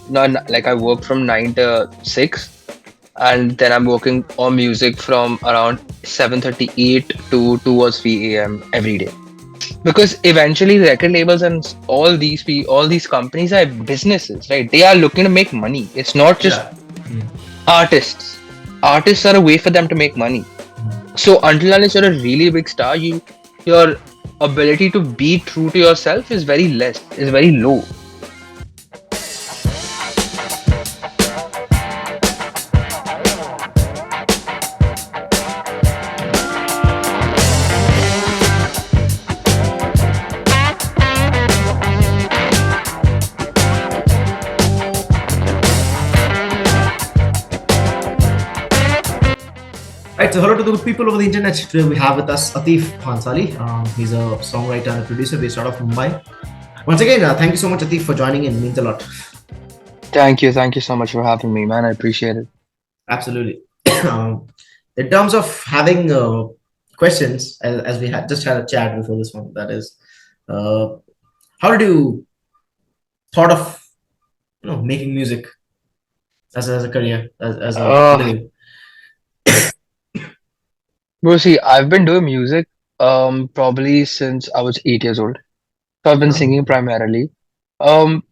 like I work from 9 to 6, and then I'm working on music from around 7:38 to 2 or 3 a.m. every day. Because eventually record labels and all these companies are businesses, right? They are looking to make money. It's not just Yeah. Mm. artists. Artists are a way for them to make money. So until unless you're a really big star, your ability to be true to yourself is very less, is very low. Right, so hello to the people over the internet. Today we have with us Atteev Bhansali. He's a songwriter and a producer based out of Mumbai. Once again, thank you so much, Atteev, for joining in. It means a lot. Thank you so much for having me, man. I appreciate it. Absolutely. um, in terms of having questions, as we had just had a chat before this one, that is, uh, how did you thought of making music as a career, as a Uh, living? Bro, see, I've been doing music probably since I was 8 years old. So I've been Oh, singing primarily.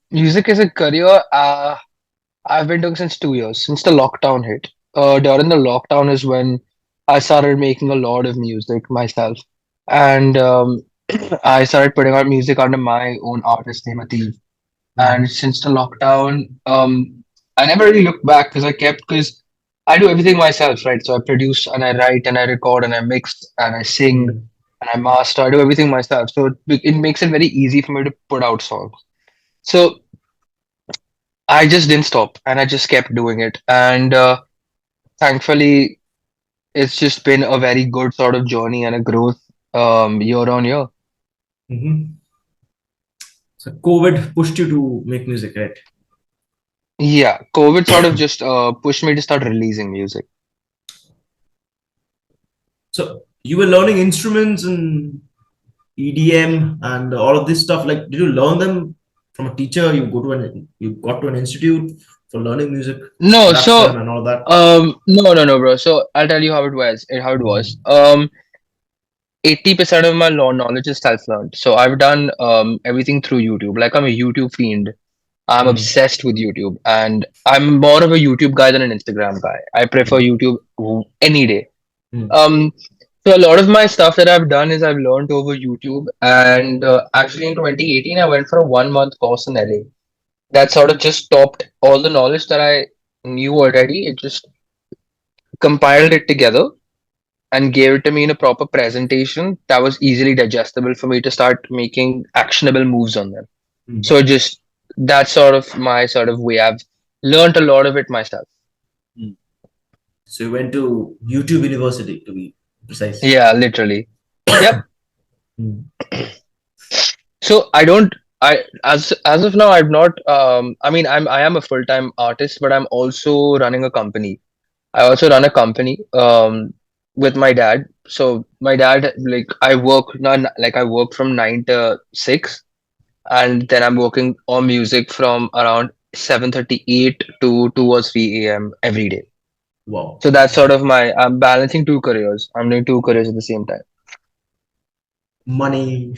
Music is a career I've been doing since 2 years, since the lockdown hit. During the lockdown is when I started making a lot of music myself. And I started putting out music under my own artist name, Atteev. And mhm, since the lockdown, I never really looked back because I do everything myself, right? So I produce and I write and I record and I mix and I sing mhm. and I master. I do everything myself. So it makes it very easy for me to put out songs. So I just didn't stop and I just kept doing it. And thankfully, it's just been a very good sort of journey and a growth year on year. Mhm. So COVID pushed you to make music, right? Yeah, COVID sort of just pushed me to start releasing music. So you were learning instruments and EDM and all of this stuff. Like, did you learn them from a teacher? You got to an institute for learning music No, so production and all that. no, bro. So I'll tell you how it was. How it was. Mhm. 80% of my law knowledge is self-learned. So I've done everything through YouTube. Like I'm a YouTube fiend. I'm Mm, obsessed with YouTube, and I'm more of a YouTube guy than an Instagram guy. I prefer mm, YouTube any day. mm, Um, so a lot of my stuff that I've done is I've learned over YouTube, and actually in 2018 I went for a 1 month course in LA. That sort of just topped all the knowledge that I knew already. It just compiled it together and gave it to me in a proper presentation that was easily digestible for me to start making actionable moves on them. mm, So just that's sort of my sort of way. I've learned a lot of it myself. mm. So you went to YouTube University to be precise. Yeah, literally. Yep. Mm, So I don't. As of now, I've not. I mean, I am a full time artist, but I'm also running a company. I also run a company with my dad. So my dad, like I work not like I work from 9 to 6, and then I'm working on music from around 7:38 to 2 or 3 a.m. every day. wow. So that's sort of I'm balancing two careers. I'm doing two careers at the same time. Money.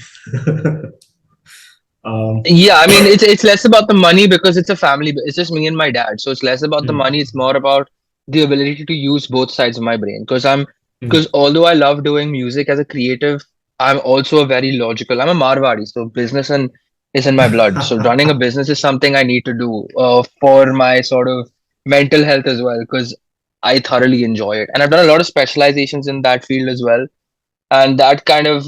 um, Yeah, I mean it's less about the money because it's a family. It's just me and my dad. So it's less about the mm, money. It's more about the ability to use both sides of my brain. mm. Because although I love doing music as a creative, I'm also a very logical. I'm a Marwadi, so business and is in my blood. So running a business is something I need to do for my sort of mental health as well because I thoroughly enjoy it, and I've done a lot of specializations in that field as well, and that kind of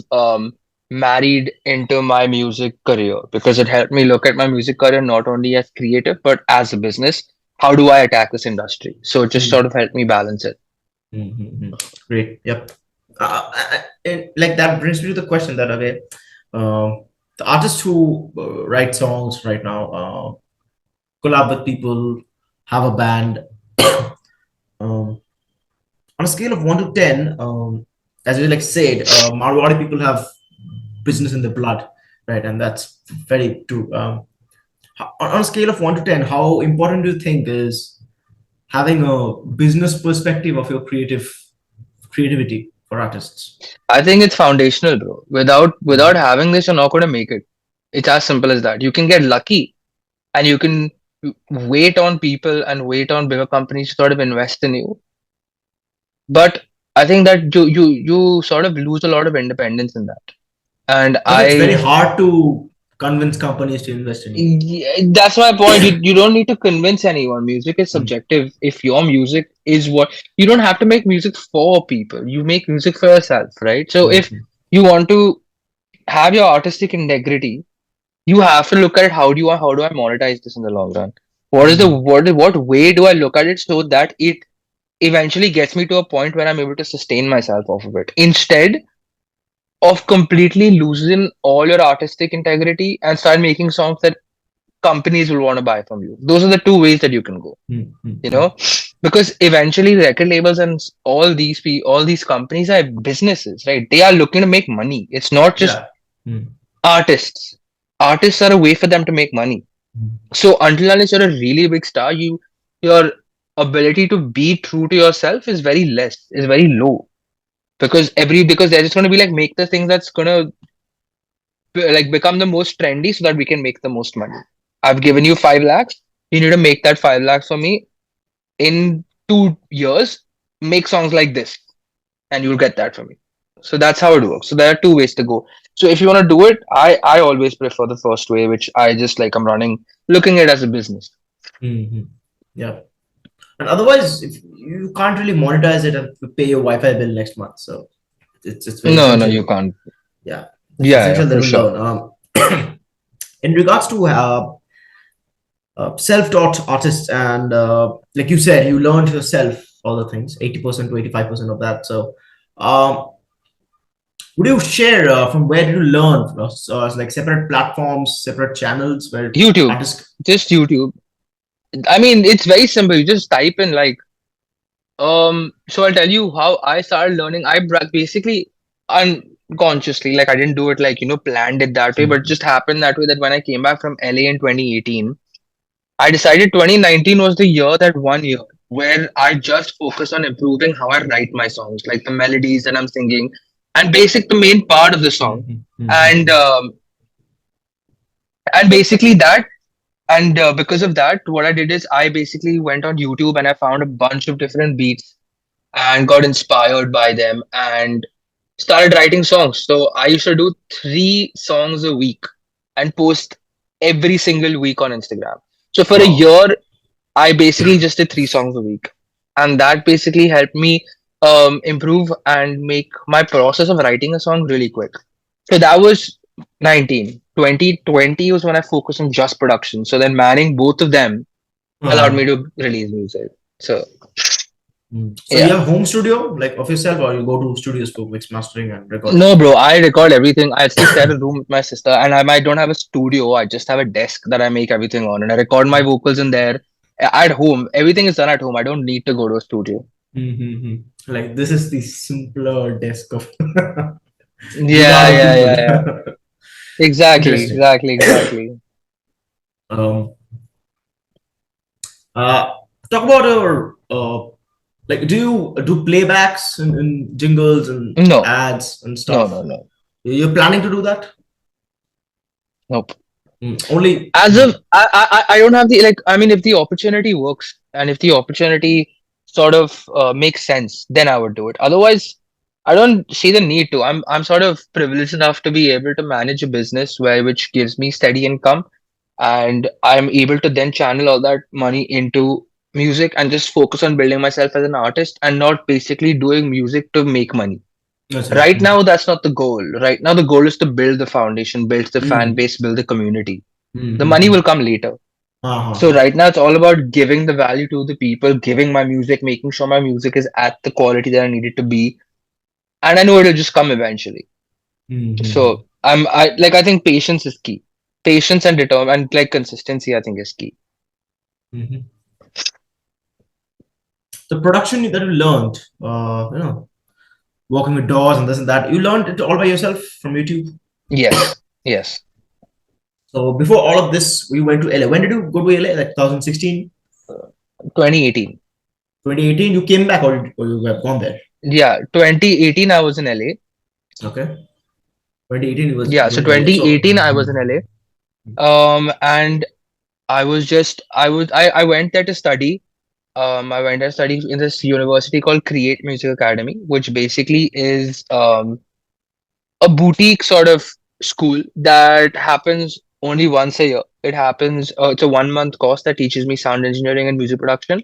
married into my music career because it helped me look at my music career not only as creative but as a business. How do I attack this industry? So it just Mm, sort of helped me balance it. mm, mm, mm. Great. Yep. And like that brings me to the question that okay, the artists who write songs right now, collab with people, have a band. um, on a scale of 1 to 10, as we like said, Marwari people have business in the blood, right? And that's very true. On a scale of 1 to 10, how important do you think is having a business perspective of your creativity for artists? I think it's foundational, bro. Without having this, you're not going to make it. It's as simple as that. You can get lucky, and you can wait on people and wait on bigger companies to sort of invest in you. But I think that you sort of lose a lot of independence in that. And Also, it's very I hard to convince companies to invest in you. Yeah, that's my point. You don't need to convince anyone. Music is Mm, subjective. If your music is what you don't have to make music for people. You make music for yourself, right? So mm, if mm, you want to have your artistic integrity, you have to look at it. How do I monetize this in the long run? mm, What way do I look at it so that it eventually gets me to a point where I'm able to sustain myself off of it instead of completely losing all your artistic integrity and start making songs that companies will want to buy from you. Those are the two ways that you can go, mm, mm, you mm. know, because eventually record labels and all these companies are businesses, right? They are looking to make money. It's not just Yeah. Mm, artists. Artists are a way for them to make money. mm. So until unless you're a really big star, your ability to be true to yourself is very less, is very low. Because they're just gonna be like make the thing that's gonna like become the most trendy so that we can make the most money. I've given you 5 lakhs. You need to make that 5 lakhs for me in 2 years. Make songs like this, and you'll get that from me. So that's how it works. So there are two ways to go. So if you want to do it, I always prefer the first way, which I just like. I'm running, looking at it as a business. Mhm. Yeah. And otherwise, if you can't really monetize it and pay your Wi-Fi bill next month, so it's very No, no, essential. you can't. Yeah, it's Yeah, yeah, essential that for you sure. learn. In regards to self-taught artists, and like you said, you learned yourself all the things, 80% to 85% of that. So, um, would you share from where did you learn? Like separate platforms, separate channels where YouTube, artists. just YouTube. I mean, it's very simple. You just type in like so I'll tell you how I started learning. Basically unconsciously, like I didn't do it like, planned it that way, but it Mhm. just happened that way that when I came back from LA in 2018, I decided 2019 was the year, that one year where I just focused on improving how I write my songs, like the melodies that I'm singing and the main part of the song. Mhm. Mhm. And basically that and because of that, what I did is I basically went on YouTube and I found a bunch of different beats and got inspired by them and started writing songs. So I used to do 3 songs a week and post every single week on Instagram. So for a Wow. year, I basically just did 3 songs a week, and that basically helped me improve and make my process of writing a song really quick. So that was 19. 2020 was when I focused on just production. So then manning both of them allowed me Uh-huh. to release music. So So you yeah. have home studio like of yourself, or you go to studios for mix mastering and recording? No, bro, I record everything. I still share a room with my sister, and I might don't have a studio. I just have a desk that I make everything on, and I record my vocals in there at home. Everything is done at home. I don't need to go to a studio. Mm-hmm. Like this is the simpler desk of Yeah, Jugaad of yeah, people. yeah, yeah. Exactly, Interesting. exactly, exactly. Um, uh, Talk about our like do you do playbacks and jingles and No, ads and no, no, stuff? no, You're planning to do that? nope. Only. As of I don't have the like. I mean, if the opportunity works and if the opportunity sort of makes sense, then I would do it. Otherwise, I don't see the need to. I'm sort of privileged enough to be able to manage a business which gives me steady income, and I'm able to then channel all that money into music and just focus on building myself as an artist and not basically doing music to make money. That's it. Right now, that's not the goal. Right now, the goal is to build the foundation, build the fan Mm-hmm. base, build the community. The money Mm-hmm. will come later. So Uh-huh. right now, it's all about giving the value to the people, giving my music, making sure my music is at the quality that I need it to be, and I know it'll just come eventually. Mm-hmm. So I think patience is key. Patience and and like consistency, I think is key. Mm-hmm. The production that you learned, working with DAWs and this and that, you learned it all by yourself from YouTube. Yes, yes. So before all of this, we went to LA. When did you go to LA? Like 2016, 2018. 2018. You came back, or you have gone there? Yeah, 2018 I was in LA. Okay. 2018 Yeah, you so were in LA. So 2018 I was in LA. And I went there to study. I went there to study in this university called Create Music Academy, which basically is a boutique sort of school that happens only once a year. It happens, it's a 1 month course that teaches me sound engineering and music production.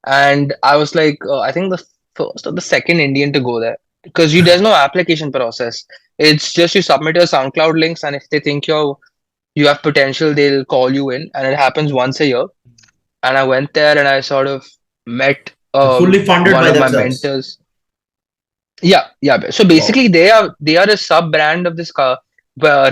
And I was like, I think the first or the second Indian to go there because there's no application process. It's just you submit your SoundCloud links, and if they think you have potential, they'll call you in, and it happens once a year. And I went there and I sort of met they're fully funded one by of my themselves. mentors. Yeah, yeah. So Wow. basically, they are a sub brand of this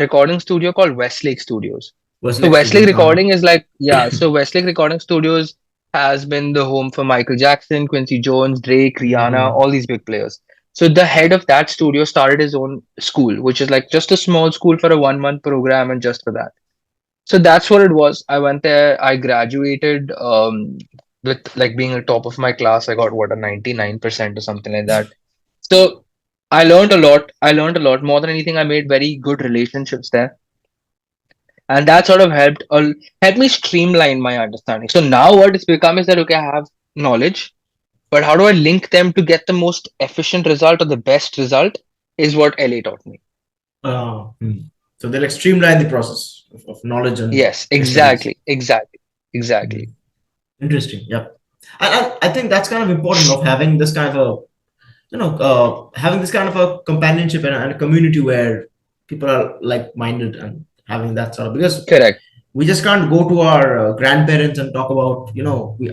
recording studio called Westlake Studios. So Westlake Westlake Studios. Recording is like, yeah. So Westlake Recording Studios has been the home for Michael Jackson, Quincy Jones, Drake, Rihanna, Mhm. all these big players. So the head of that studio started his own school, which is like just a small school for a 1 month program and just for that. So that's what it was. I went there. I graduated with like being a top of my class. I got what, a 99% or something like that. So I learned a lot. I learned a lot. More than anything, I made very good relationships there, and that sort of helped me streamline my understanding. So now what it's become is that okay, I have knowledge, but how do I link them to get the most efficient result or the best result? Is what LA taught me. Hmm. So they like streamline the process of knowledge and Yes, expertise. exactly, exactly, Hmm. exactly. Interesting. Yep. I think that's kind of important of having this kind of a having this kind of a companionship and a community where people are like-minded and having that sort of, because Correct, we just can't go to our grandparents and talk about,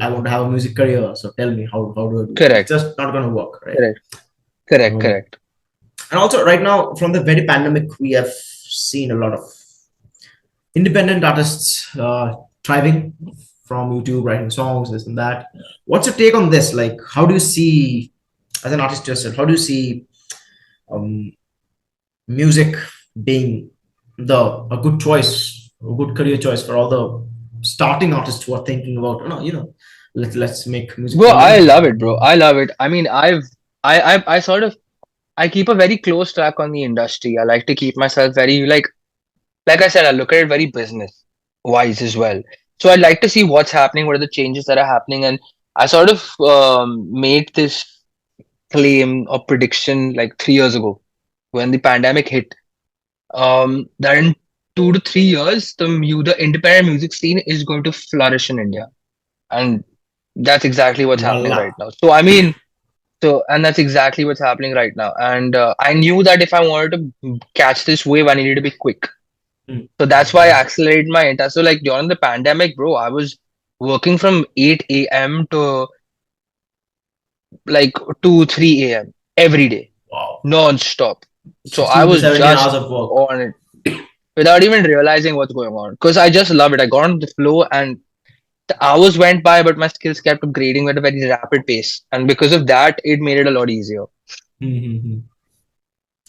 I want to have a music career, so tell me how do I do it. It's correct, just not going to work, right? correct, correct, um, correct. and also right now from the very pandemic we have seen a lot of independent artists thriving from YouTube, writing songs, this and that. What's your take on this? Like, how do you see, as an artist yourself, how do you see um, music being the a good choice, a good career choice for all the starting artists who are thinking about, let's make music Bro, for a I living. love it, bro. I love it. I mean, I sort of, I keep a very close track on the industry. I like to keep myself very like I said, I look at it very business wise as well. So I like to see what's happening, what are the changes that are happening, and I sort of made this claim or prediction like 3 years ago when the pandemic hit. That in 2 to 3 years, the independent music scene is going to flourish in India, and that's exactly what's happening Voila. right now. And that's exactly what's happening right now. And I knew that if I wanted to catch this wave, I needed to be quick. Mm. So that's why I accelerated my entire. So like during the pandemic, bro, I was working from 8 a.m. to like 2, 3 a.m. every day, Wow. non-stop. So I 16 to was 17 hours just of work. on it without even realizing what's going on. Because I just love it. I got on the flow and the hours went by, but my skills kept upgrading at a very rapid pace. And because of that, it made it a lot easier. Mm-hmm.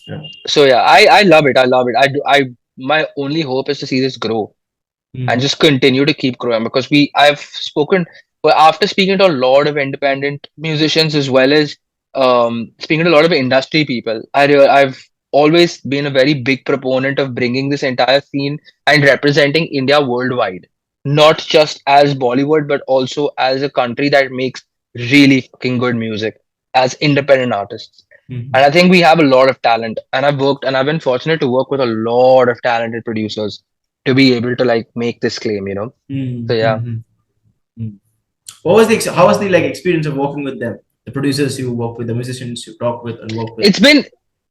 Yeah. So yeah, I love it. I love it. I my only hope is to see this grow and Mm-hmm. just continue to keep growing because I've spoken well after speaking to a lot of independent musicians as well as speaking to a lot of industry people. I've always been a very big proponent of bringing this entire scene and representing India worldwide, not just as Bollywood but also as a country that makes really fucking good music as independent artists. And Mm-hmm. I think we have a lot of talent. And I've been fortunate to work with a lot of talented producers to be able to like make this claim. So yeah, Mm-hmm. What was the how was the like experience of working with them? The producers you work with, the musicians you talk with and work with. it's been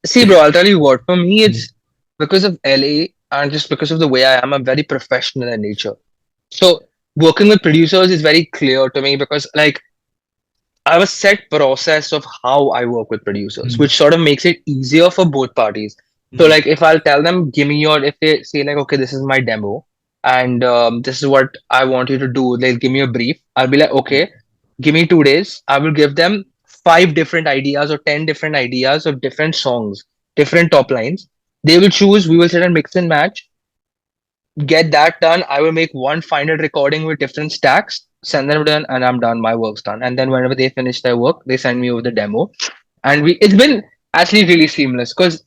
see, bro. I'll tell you what. For me, Mm. it's because of LA and just because of the way I am. I'm very professional in nature. So working with producers is very clear to me because like I have a set process of how I work with producers, Mm. which sort of makes it easier for both parties. So, Mm. like, if I'll tell them, give me your, if they say, like, okay, this is my demo and this is what I want you to do, like, give me a brief, I'll be like, okay, give me 2 days. I will give them five different ideas or 10 different ideas of different songs, different top lines. They will choose, we will sit and mix and match. get that done, I will make one final recording with different stacks, send them done, and I'm done. My work's done. And then whenever they finish their work, they send me over the demo. And we it's been actually really seamless because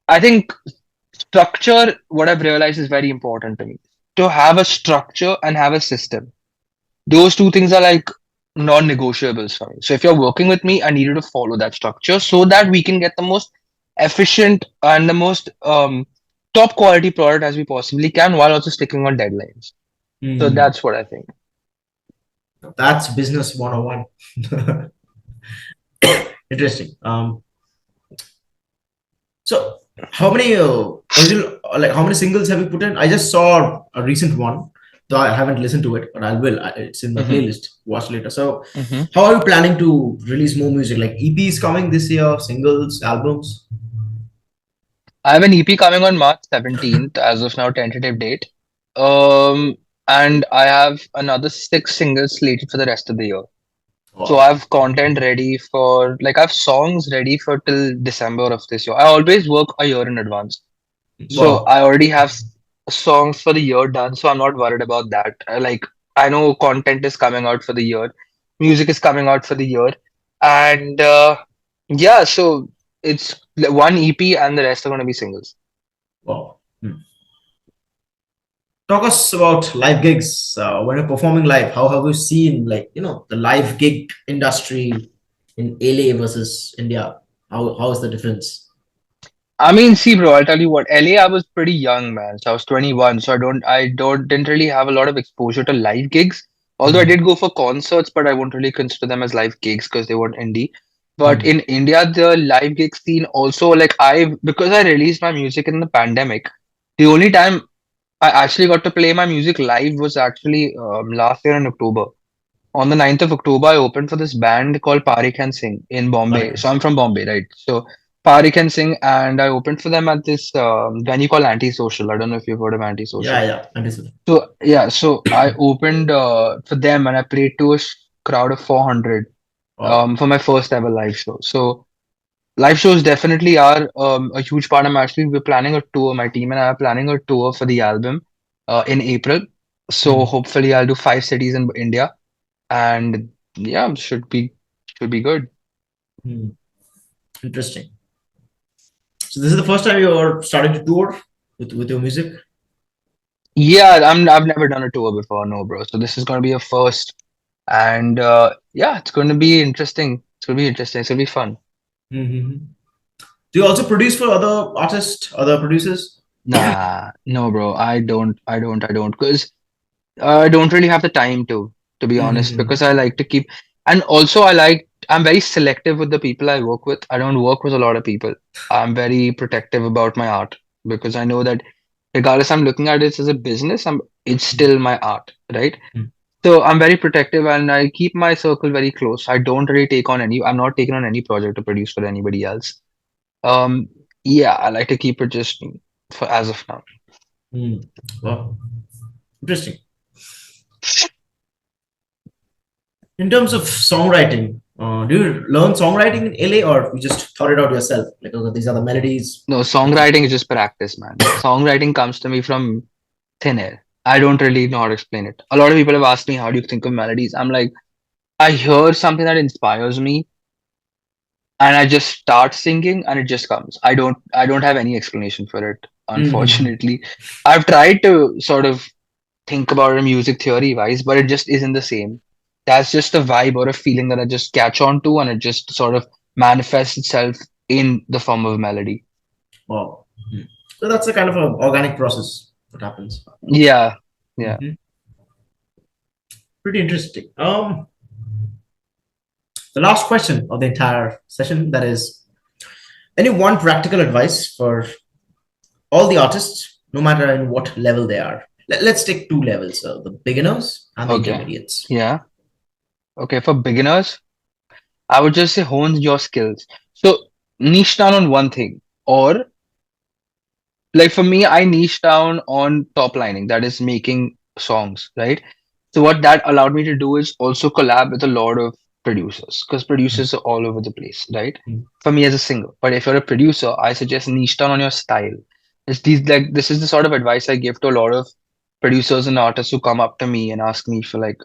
I think structure, what I've realized is very important to me. To have a structure and have a system. Those two things are like non-negotiables for me. So if you're working with me, I need you to follow that structure so that we can get the most efficient and the most top quality product as we possibly can while also sticking on deadlines. So Hmm. that's what I think. That's business 101. Interesting. So how many original, like how many singles have you put in? I just saw a recent one, though I haven't listened to it, but I will. It's in my hmm playlist. Watch later. So, hmm how are you planning to release more music? Like EPs coming this year, singles, albums? I have an EP coming on March 17th, as of now, tentative date. Um, and I have another six singles slated for the rest of the year. So I Wow. have content ready for, like, I have songs ready for till December of this year. I always work a year in advance. So Wow. I already have songs for the year done, so I'm not worried about that. Like, I know content is coming out for the year, music is coming out for the year, and yeah, so it's one EP and the rest are going to be singles. Wow. Hmm. Talk us about live gigs. When you're performing live, how have you seen, like, the live gig industry in LA versus India? How is the difference? I mean, see, bro, I'll tell you what, LA, I was pretty young, man. So I was 21, so didn't really have a lot of exposure to live gigs. Although I Hmm. did go for concerts, but I won't really consider them as live gigs because they weren't indie. But Hmm. in India, the live gig scene also, like, because I released my music in the pandemic, the only time I actually got to play my music live was actually last year in October. On the 9th of October, I opened for this band called Parik and Singh in Bombay. Correct. So I'm from Bombay, right? So Parik and Singh, and I opened for them at this venue called Antisocial. I don't know if you've heard of Antisocial. Yeah, yeah. Understood. So yeah, so I opened for them and I played to a crowd of 400 Wow. for my first ever live show. So live shows definitely are a huge part. We're planning a tour. My team and I are planning a tour for the album in April. So Hmm. hopefully I'll do 5 cities in India and yeah, should be good. Hmm. Interesting. So this is the first time you're starting to tour with your music. Yeah, I've never done a tour before, no, bro. So this is gonna be a first, and yeah, it's going to be interesting. It's gonna be interesting. It's gonna be fun. Hmm. Do you also produce for other artists, other producers? Nah, no, bro. I don't, because I don't really have the time to be honest, Hmm. because I like to keep, and also I'm very selective with the people I work with. I don't work with a lot of people. I'm very protective about my art because I know that regardless I'm looking at it as a business, it's still my art, right? So I'm very protective and I keep my circle very close. I don't really I'm not taking on any project to produce for anybody else. Um, yeah, I like to keep it just me for as of now. Hmm. Wow. Interesting. In terms of songwriting, do you learn songwriting in LA or you just thought it out yourself? Like, okay, these are the melodies. No, Let's just. songwriting is just practice, man. Songwriting comes to me from thin air. I don't really know how to explain it. A lot of people have asked me, how do you think of melodies? I'm like, I hear something that inspires me and I just start singing and it just comes. I don't have any explanation for it, Hmm. unfortunately. I've tried to sort of think about it music theory wise, but it just isn't the same. That's just a vibe or a feeling that I just catch on to and it just sort of manifests itself in the form of melody. Wow. Hmm. So that's a kind of an organic process that happens. Yeah. Yeah. Hmm. Pretty interesting. The last question of the entire session, that is, any one practical advice for all the artists, no matter in what level they are. Let's take two levels: the beginners and the Okay. intermediates. Yeah. Okay. For beginners, I would just say hone your skills. So niche down on one thing. Or like for me, I niche down on top lining, that is making songs, right? So what that allowed me to do is also collab with a lot of producers because producers are all over the place, right? Mm, For me as a singer. But if you're a producer, I suggest niche down on your style. It's these like this is the sort of advice I give to a lot of producers and artists who come up to me and ask me for like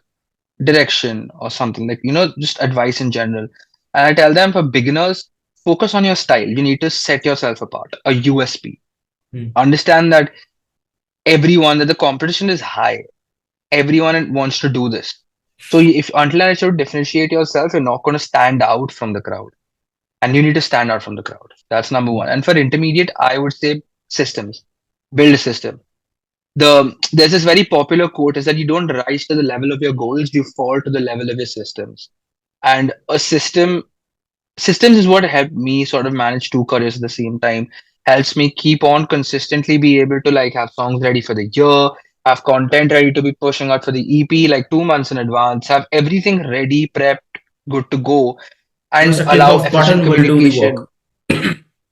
direction or something like just advice in general. And I tell them for beginners, focus on your style. You need to set yourself apart, a USP. Hmm. Understand that the competition is high. Everyone wants to do this. So if until and until you differentiate yourself, you're not going to stand out from the crowd, and you need to stand out from the crowd. That's number Hmm. one. And for intermediate, I would say systems. Build a system. There's this very popular quote is that you don't rise to the level of your goals, you fall to the level of your systems. And a systems is what helped me sort of manage two careers at the same time. Helps me keep on consistently be able to like have songs ready for the year, have content ready to be pushing out for the EP like 2 months in advance, have everything ready, prepped, good to go, Just and a click allow of efficient button will do the communication. work.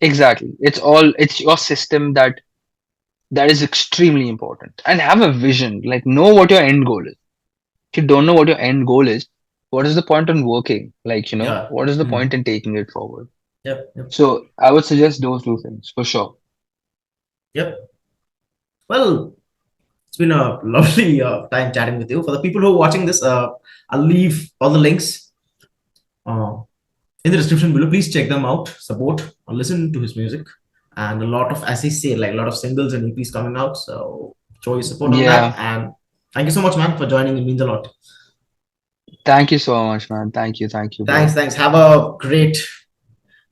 Exactly. It's your system that is extremely important. And have a vision, like know what your end goal is. If you don't know what your end goal is, what is the point in working? Like, Yeah. what is the Hmm. point in taking it forward? Yep. Yep. So I would suggest those two things for sure. Yep. Well, it's been a lovely time chatting with you. For the people who are watching this, I'll leave all the links uh, in the description below. Please check them out, support or listen to his music, and a lot of, as he said, like a lot of singles and EPs coming out. So show your support on that. Yeah. And thank you so much, man, for joining. It means a lot. Thank you so much, man. Thank you, Thanks, bro. thanks. Have a great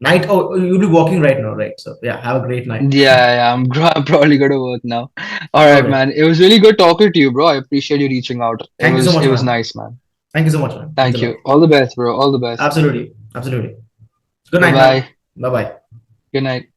night. Oh, you'll be walking right now, right? So yeah, have a great night. Yeah, I'm probably going to work now. All All right, right. man. It was really good talking to you, bro. I appreciate you reaching out. It Thank you so was much, it was man. nice, man. Thank you so much, man. Means a Thank lot. you. All the best, bro. All the best. Absolutely, absolutely. Good Bye night, man. bye. Bye bye. Good night.